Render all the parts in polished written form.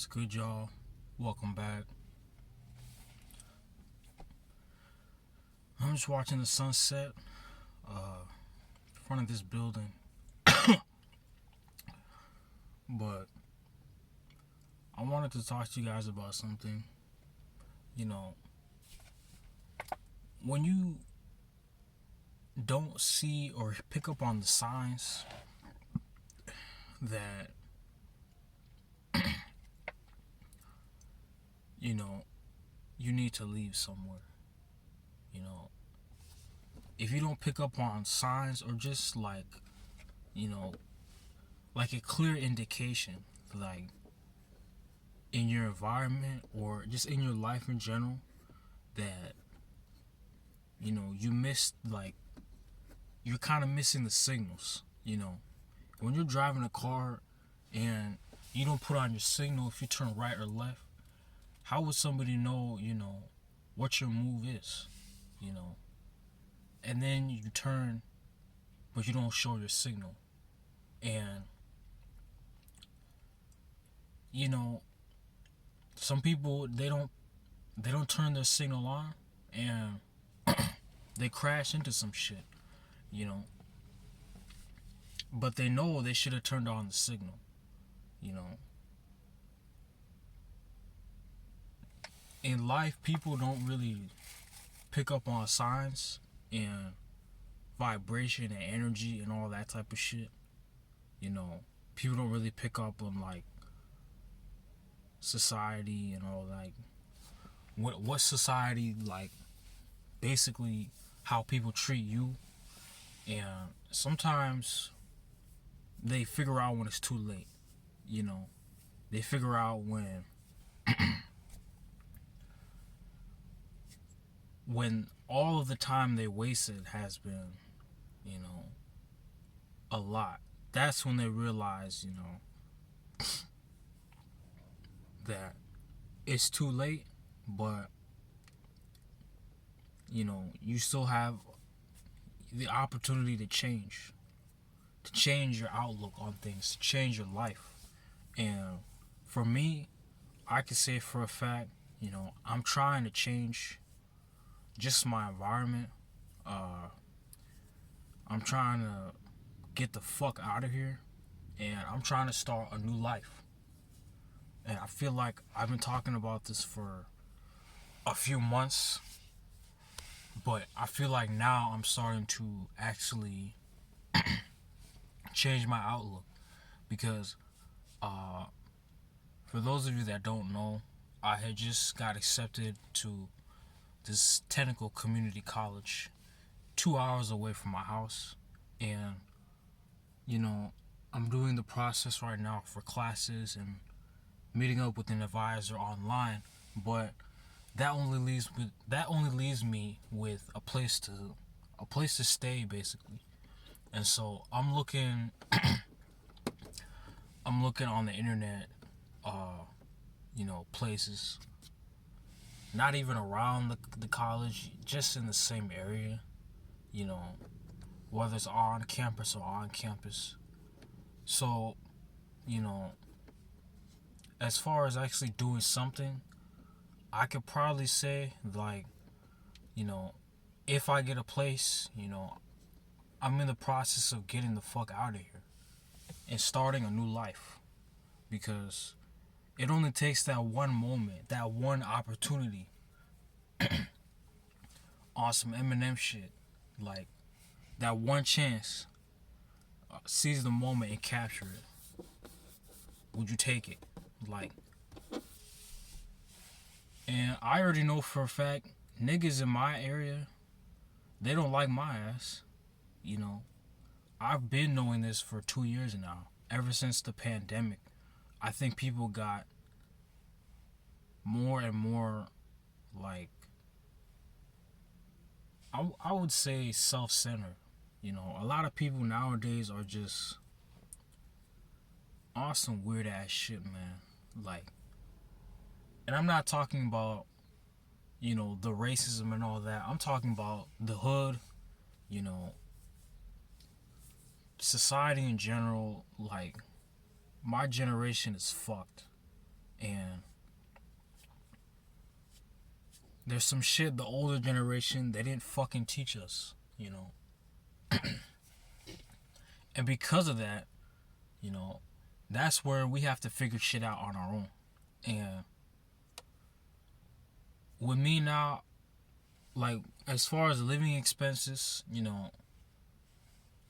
What's good, y'all? Welcome back. I'm just watching the sunset in front of this building. But I wanted to talk to you guys about something. You know, when you don't see or pick up on the signs that, you know, you need to leave somewhere. You know, if you don't pick up on signs or just like a clear indication, like in your environment or just in your life in general, that you missed, like, you're kind of missing the signals. When you're driving a car and you don't put on your signal if you turn right or left, how would somebody know what your move is? And then you turn but you don't show your signal. And some people, they don't turn their signal on, and they crash into some shit, you know. But they know they should have turned on the signal, you know. In life, people don't really pick up on signs and vibration and energy and all that type of shit. People don't really pick up on, like, society and all, like, what society, like, basically how people treat you. And sometimes they figure out when it's too late. They figure out when all of the time they wasted has been, a lot. That's when they realize, that it's too late, but you still have the opportunity to change your outlook on things, to change your life. And for me, I can say for a fact, I'm trying to change just my environment. I'm trying to get the fuck out of here, and I'm trying to start a new life. And I feel like I've been talking about this for a few months, but I feel like now I'm starting to actually change my outlook. Because for those of you that don't know, I had just got accepted to this technical community college 2 hours away from my house. And I'm doing the process right now for classes and meeting up with an advisor online. But that only leaves me with a place to stay, basically. And so I'm looking on the internet, places not even around the college, just in the same area, whether it's on campus or on campus. So, as far as actually doing something, I could probably say, like, if I get a place, I'm in the process of getting the fuck out of here and starting a new life. Because it only takes that one moment, that one opportunity on some Eminem shit, like, that one chance. Seize the moment and capture it. Would you take it? Like, and I already know for a fact, niggas in my area, they don't like my ass. I've been knowing this for 2 years now, ever since the pandemic. I think people got more and more, like, I would say self-centered. A lot of people nowadays are just on some weird ass shit, man. Like, and I'm not talking about, the racism and all that. I'm talking about the hood, society in general. Like, my generation is fucked. And there's some shit the older generation, they didn't fucking teach us, you know. And because of that, you know, that's where we have to figure shit out on our own. And with me now, like, as far as living expenses, you know,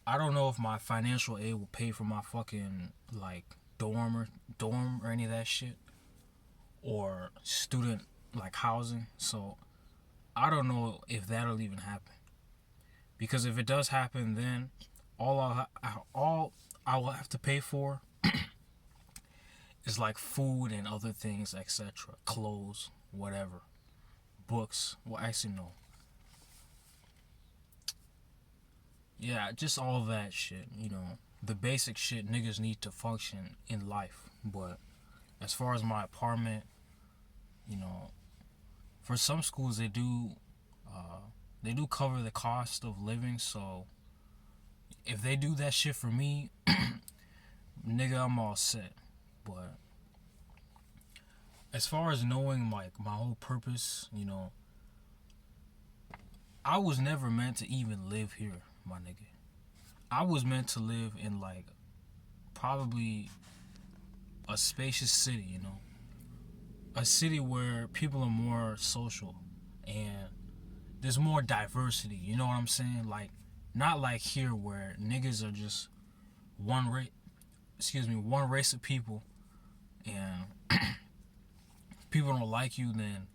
I don't know if my financial aid will pay for my fucking, like, dorm or any of that shit, or student, like, housing. So I don't know if that'll even happen, because if it does happen, then all I will have to pay for is like food and other things, etc., clothes, whatever, books. Well, actually, no. Yeah, just all that shit, you know, the basic shit niggas need to function in life. But as far as my apartment, you know, for some schools they do cover the cost of living. So if they do that shit for me, nigga, I'm all set. But as far as knowing like my whole purpose, you know, I was never meant to even live here, my nigga. I was meant to live in like probably a spacious city, you know, a city where people are more social and there's more diversity. You know what I'm saying? Like, not like here where niggas are just one race. One race of people, and people don't like you, then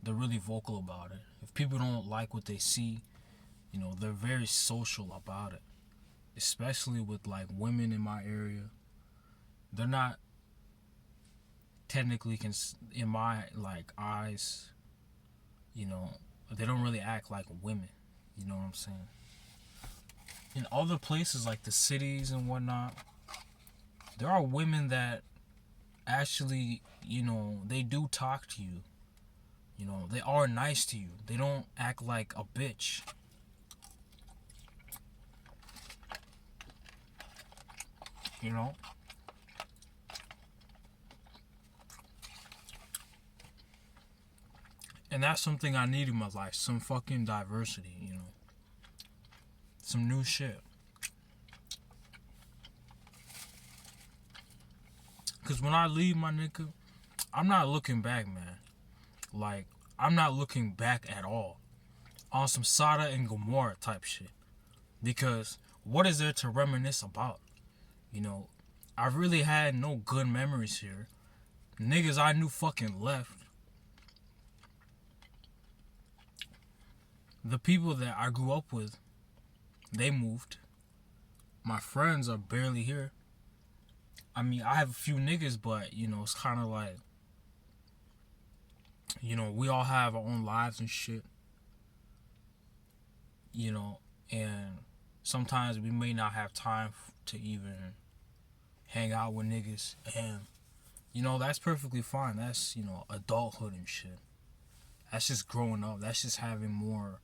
they're really vocal about it. If people don't like what they see, you know, they're very social about it. Especially with like women in my area, they're not technically in my like eyes, you know, they don't really act like women. You know what I'm saying? In other places like the cities and whatnot, there are women that actually, you know, they do talk to you. You know, they are nice to you. They don't act like a bitch. You know? And that's something I need in my life. Some fucking diversity, you know? Some new shit. Because when I leave, my nigga, I'm not looking back, man. Like, I'm not looking back at all. On some Sada and Gomorrah type shit. Because what is there to reminisce about? You know, I really had no good memories here. Niggas I knew fucking left. The people that I grew up with, they moved. My friends are barely here. I mean, I have a few niggas, but, you know, it's kind of like, you know, we all have our own lives and shit. You know, and sometimes we may not have time to even hang out with niggas. And, you know, that's perfectly fine. That's, you know, adulthood and shit. That's just growing up. That's just having more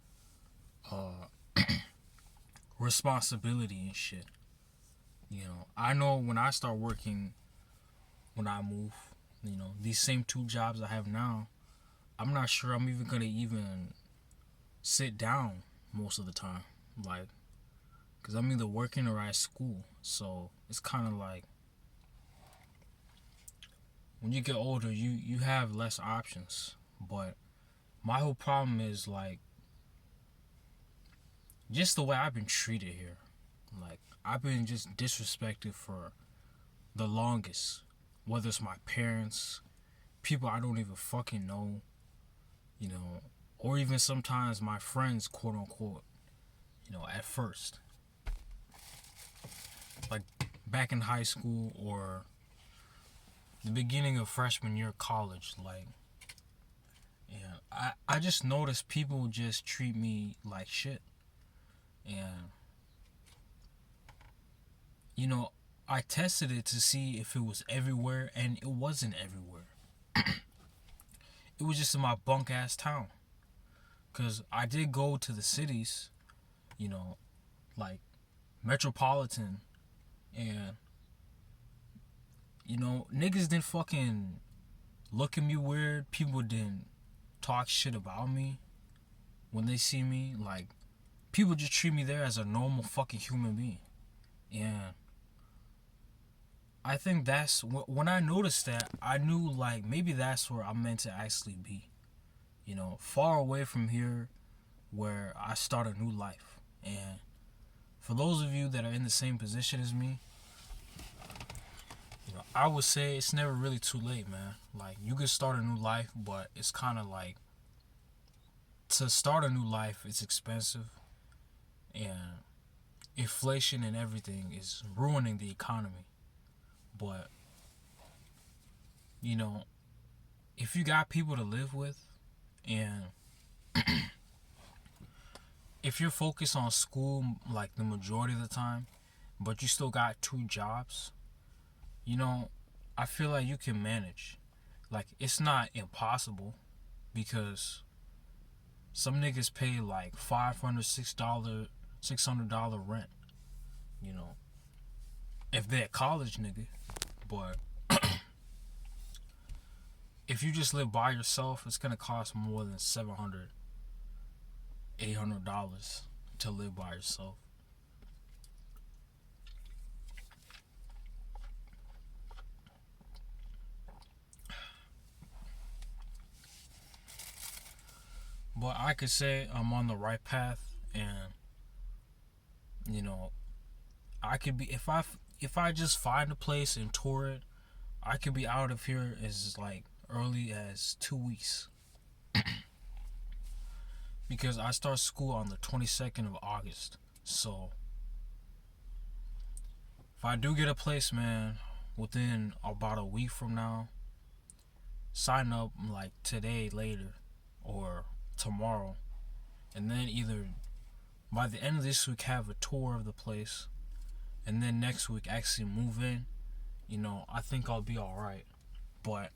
responsibility and shit. You know, I know when I start working, when I move, you know, these same two jobs I have now, I'm not sure I'm even gonna even sit down most of the time. Like, because I'm either working or at school. So it's kind of like, when you get older, you have less options. But my whole problem is like, just the way I've been treated here. Like, I've been just disrespected for the longest. Whether it's my parents, people I don't even fucking know, you know, or even sometimes my friends, quote unquote, you know, at first. Like, back in high school or the beginning of freshman year of college, like, yeah, I just noticed people just treat me like shit. And, you know, I tested it to see if it was everywhere, and it wasn't everywhere. It was just in my bunk ass town. Because I did go to the cities, you know, like metropolitan, and, you know, niggas didn't fucking look at me weird. People didn't talk shit about me when they see me. Like, people just treat me there as a normal fucking human being. And I think that's when I noticed that, I knew like maybe that's where I'm meant to actually be. You know, far away from here where I start a new life. And for those of you that are in the same position as me, you know, I would say it's never really too late, man. Like, you can start a new life, but it's kind of like, to start a new life, it's expensive, and inflation and everything is ruining the economy. But, you know, if you got people to live with, and if you're focused on school like the majority of the time, but you still got two jobs, you know, I feel like you can manage. Like, it's not impossible, because some niggas pay like $500, $600 rent, you know, if they're a college nigga. But if you just live by yourself, it's gonna cost more than $700, $800 to live by yourself. But I could say I'm on the right path, and you know, I could be, if I just find a place and tour it, I could be out of here as like early as 2 weeks, because I start school on the 22nd of August. So if I do get a place, man, within about a week from now, sign up like today, later, or tomorrow, and then either by the end of this week have a tour of the place, and then next week actually move in. You know, I think I'll be all right. But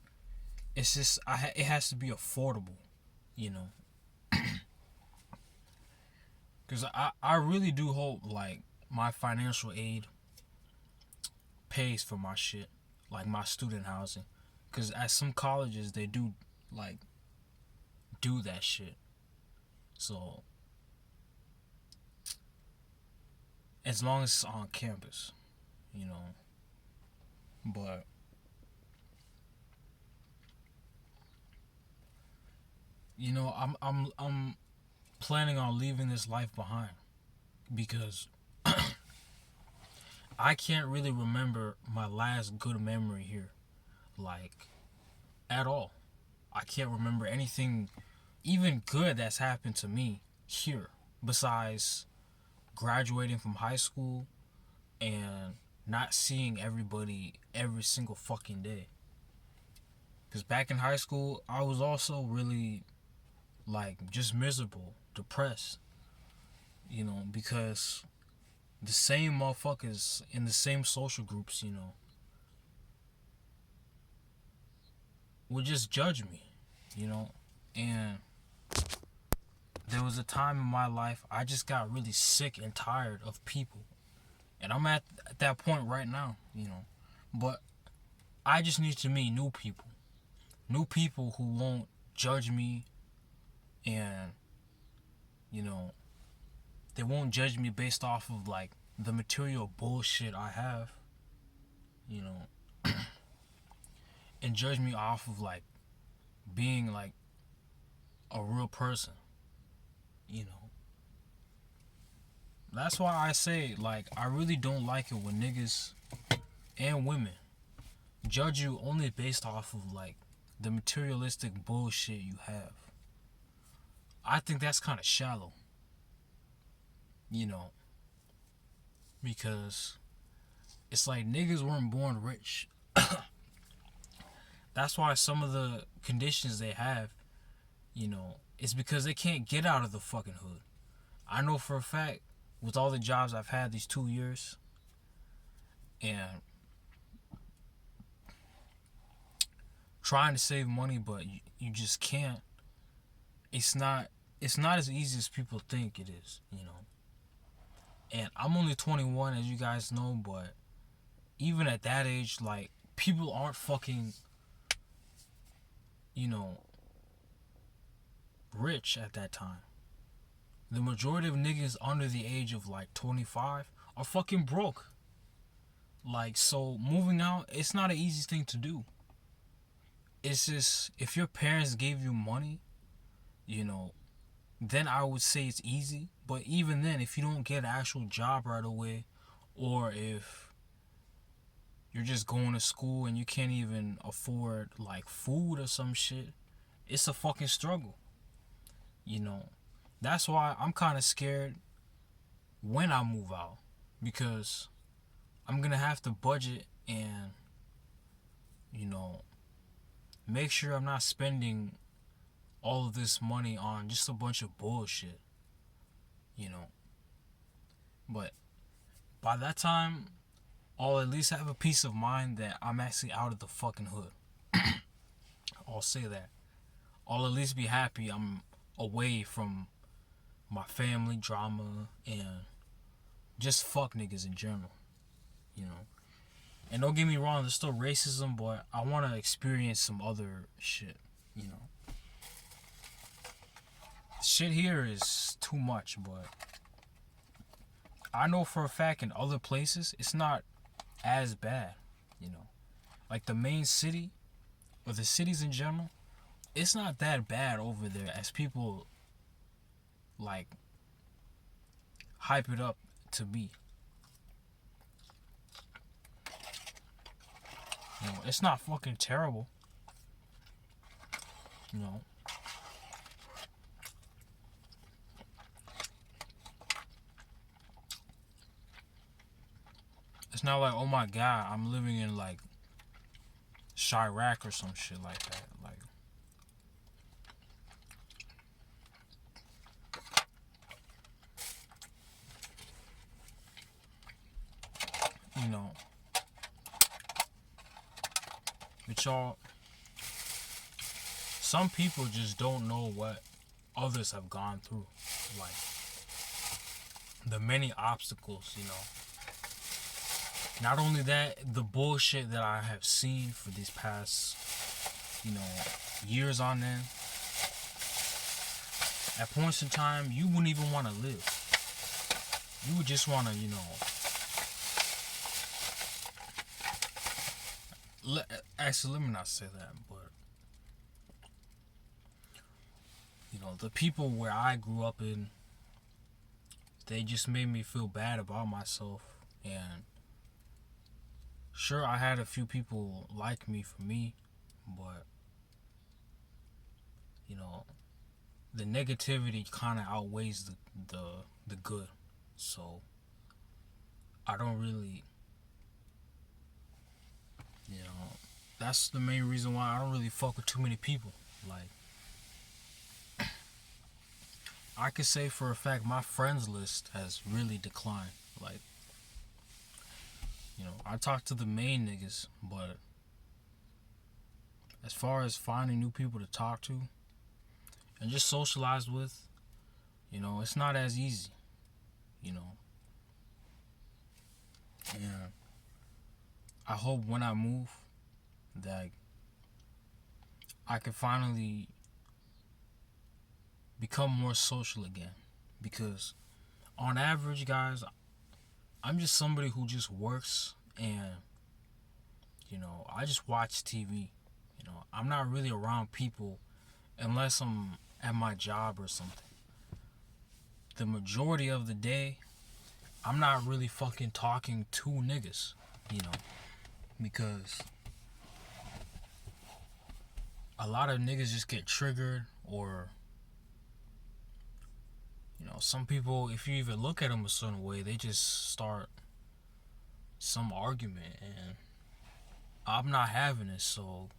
it's just, it has to be affordable, you know, because I really do hope like my financial aid pays for my shit, like my student housing, because at some colleges they do like do that shit. So as long as it's on campus, you know. But you know, I'm planning on leaving this life behind, because I can't really remember my last good memory here, like, at all. I can't remember anything even good that's happened to me here, besides graduating from high school and not seeing everybody every single fucking day. Because back in high school, I was also really, like, just miserable, depressed, you know, because the same motherfuckers in the same social groups, you know, would just judge me, you know. And there was a time in my life I just got really sick and tired of people. And I'm at that point right now, you know. But I just need to meet new people. New people who won't judge me, and, you know, they won't judge me based off of like the material bullshit I have, you know, and judge me off of like being like a real person, you know. That's why I say, like, I really don't like it when niggas and women judge you only based off of like the materialistic bullshit you have. I think that's kind of shallow, you know, because it's like niggas weren't born rich. That's why some of the conditions they have, you know, it's because they can't get out of the fucking hood. I know for a fact, with all the jobs I've had these 2 years, and trying to save money, but you just can't. It's not as easy as people think it is, you know. And I'm only 21, as you guys know, but even at that age, like, people aren't fucking you know, rich at that time. The majority of niggas under the age of like 25 are fucking broke. Like, so moving out, it's not an easy thing to do. It's just, if your parents gave you money, you know, then I would say it's easy. But even then, if you don't get an actual job right away, or if you're just going to school and you can't even afford like food or some shit, it's a fucking struggle. You know, that's why I'm kind of scared when I move out, because I'm gonna have to budget and, you know, make sure I'm not spending all of this money on just a bunch of bullshit, you know. But by that time, I'll at least have a peace of mind that I'm actually out of the fucking hood. I'll say that. I'll at least be happy I'm away from my family drama and just fuck niggas in general, you know. And don't get me wrong, there's still racism, but I want to experience some other shit, you know. Shit here is too much, but I know for a fact in other places it's not as bad, you know. Like the main city, or the cities in general, it's not that bad over there as people like hype it up to be. You know, it's not fucking terrible. You know. It's not like, oh my god, I'm living in like Chirac or some shit like that. Like, you know. But y'all, some people just don't know what others have gone through. Like, the many obstacles, you know. Not only that, the bullshit that I have seen for these past, you know, years on end. At points in time, you wouldn't even want to live. You would just want to, you know. Actually, let me not say that, but, you know, the people where I grew up in, they just made me feel bad about myself. And sure, I had a few people like me for me, but, you know, the negativity kind of outweighs the good. So I don't really, you know, that's the main reason why I don't really fuck with too many people. Like, I could say for a fact my friends list has really declined. Like, you know, I talk to the main niggas, but as far as finding new people to talk to and just socialize with, you know, it's not as easy, you know. And I hope when I move that I can finally become more social again. Because on average, guys, I'm just somebody who just works and, you know, I just watch TV. You know, I'm not really around people unless I'm at my job or something. The majority of the day, I'm not really fucking talking to niggas, you know, because a lot of niggas just get triggered, or, you know, some people, if you even look at them a certain way, they just start some argument, and I'm not having it. So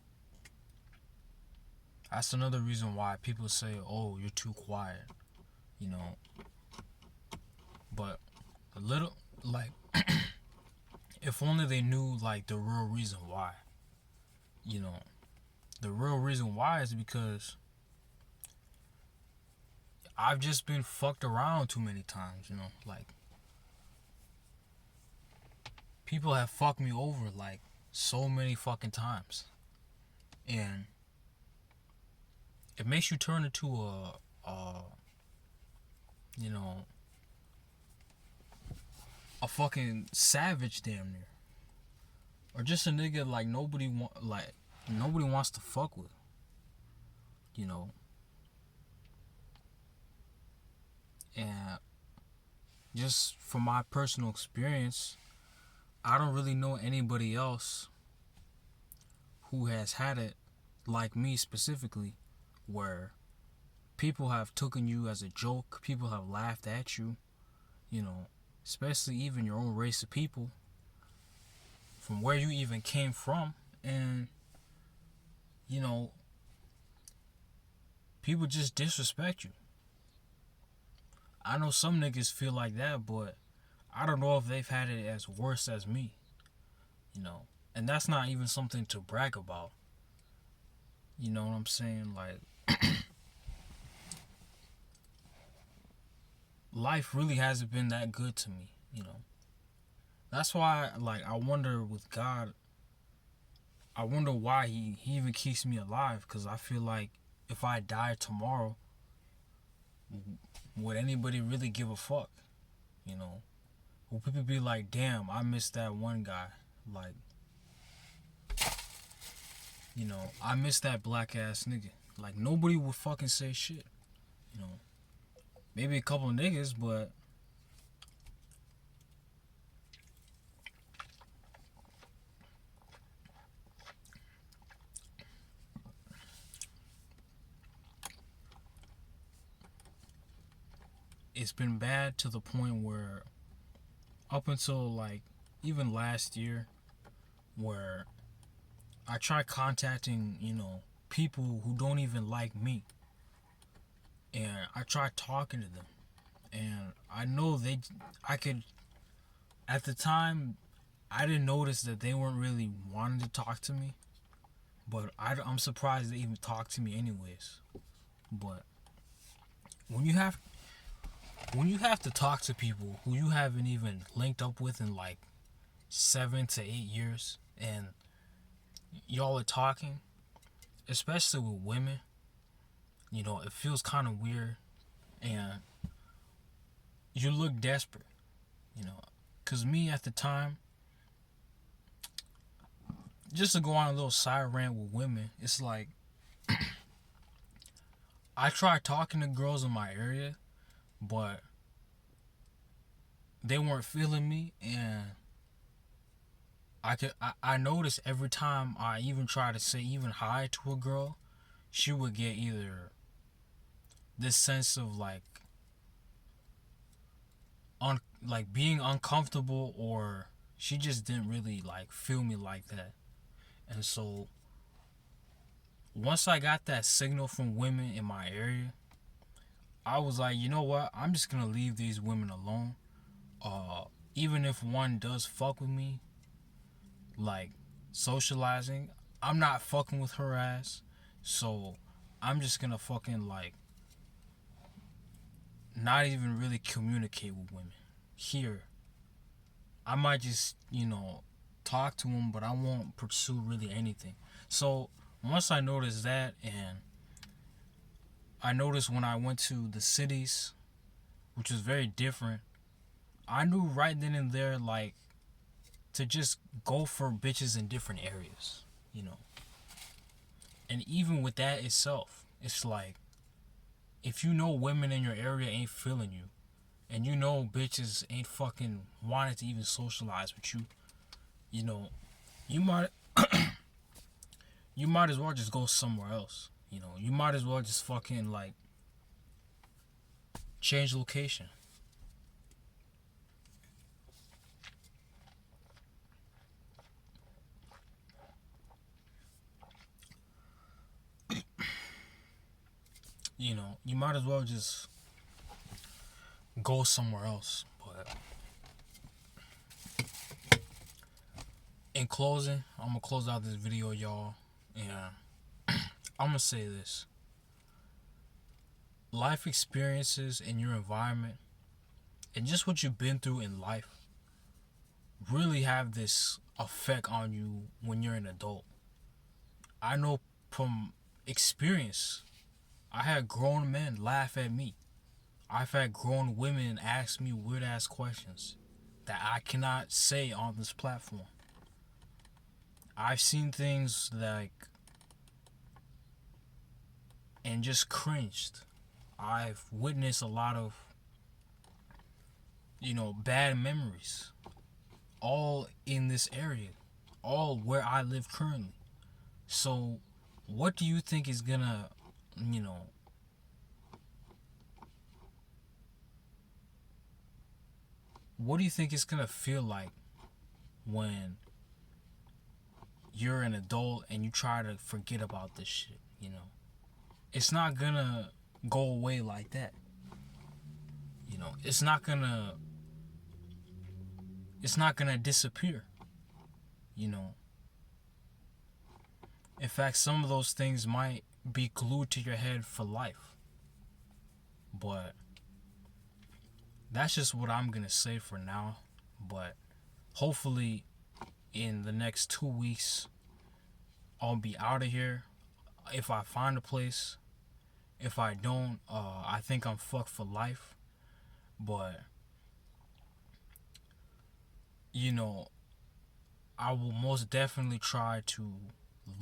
that's another reason why people say, oh, you're too quiet, you know. But a little, like, if only they knew, like, the real reason why, you know. The real reason why is because I've just been fucked around too many times, you know. Like, people have fucked me over, like, so many fucking times. And it makes you turn into a you know, a fucking savage damn near, or just a nigga like nobody wants to fuck with, you know. And just from my personal experience, I don't really know anybody else who has had it like me specifically, where people have taken you as a joke, people have laughed at you, you know, especially even your own race of people, from where you even came from. And, you know, people just disrespect you. I know some niggas feel like that, but I don't know if they've had it as worse as me, you know. And that's not even something to brag about. You know what I'm saying? Like, life really hasn't been that good to me, you know. That's why, like, I wonder with God, I wonder why he even keeps me alive. Because I feel like if I die tomorrow, would anybody really give a fuck? You know? Will people be like, damn, I missed that one guy? Like, you know, I missed that black ass nigga. Like, nobody would fucking say shit. You know? Maybe a couple of niggas, but it's been bad to the point where up until like even last year, where I try contacting, you know, people who don't even like me, and I try talking to them, and I know I could, at the time, I didn't notice that they weren't really wanting to talk to me, but I'm surprised they even talk to me anyways. But when you have when you have to talk to people who you haven't even linked up with in like 7 to 8 years, and y'all are talking, especially with women, you know, it feels kind of weird, and you look desperate, you know. Cause me at the time, just to go on a little side rant with women, it's like I tried talking to girls in my area, but they weren't feeling me, and I noticed every time I even try to say even hi to a girl, she would get either this sense of like being uncomfortable, or she just didn't really like feel me like that. And so once I got that signal from women in my area, I was like, you know what? I'm just gonna leave these women alone. Uh, Even if one does fuck with me, like socializing, I'm not fucking with her ass. So I'm just gonna fucking like not even really communicate with women. Here, I might just, you know, talk to them, but I won't pursue really anything. So once I noticed that, and I noticed when I went to the cities, which was very different, I knew right then and there, like, to just go for bitches in different areas, you know. And even with that itself, it's like, if you know women in your area ain't feeling you, and you know bitches ain't fucking wanting to even socialize with you, you know, you might you might as well just go somewhere else. You know, you might as well just fucking like change location. You know, you might as well just go somewhere else. But in closing, I'm gonna close out this video, y'all. And I'm gonna say this: life experiences in your environment and just what you've been through in life really have this effect on you when you're an adult. I know from experience, I had grown men laugh at me. I've had grown women ask me weird ass questions that I cannot say on this platform. I've seen things like and just cringed. I've witnessed a lot of, bad memories, all in this area, all where I live currently. So, what do you think is gonna, you know, what do you think it's gonna feel like when you're an adult and you try to forget about this shit? It's not gonna go away like that. It's not gonna disappear. You know, in fact, some of those things might be glued to your head for life. But that's just what I'm gonna say for now. But hopefully, in the next 2 weeks, I'll be out of here. If I find a place, if I don't, I think I'm fucked for life. But you know, I will most definitely try to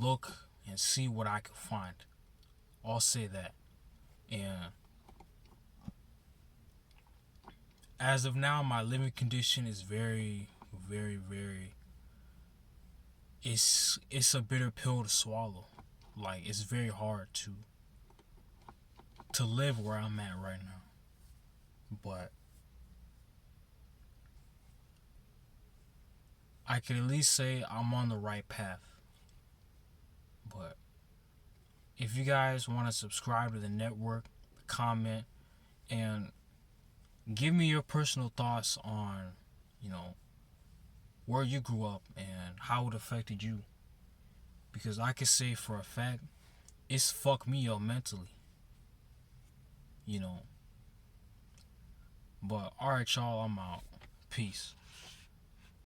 look and see what I can find. I'll say that. And as of now, my living condition is very, very, very. It's a bitter pill to swallow. Like it's very hard to live where I'm at right now. But I can at least say I'm on the right path. But if you guys want to subscribe to the network, comment, and give me your personal thoughts on, you know, where you grew up and how it affected you. Because I can say for a fact, it's fucked me up mentally. you know. But alright, y'all, I'm out. Peace.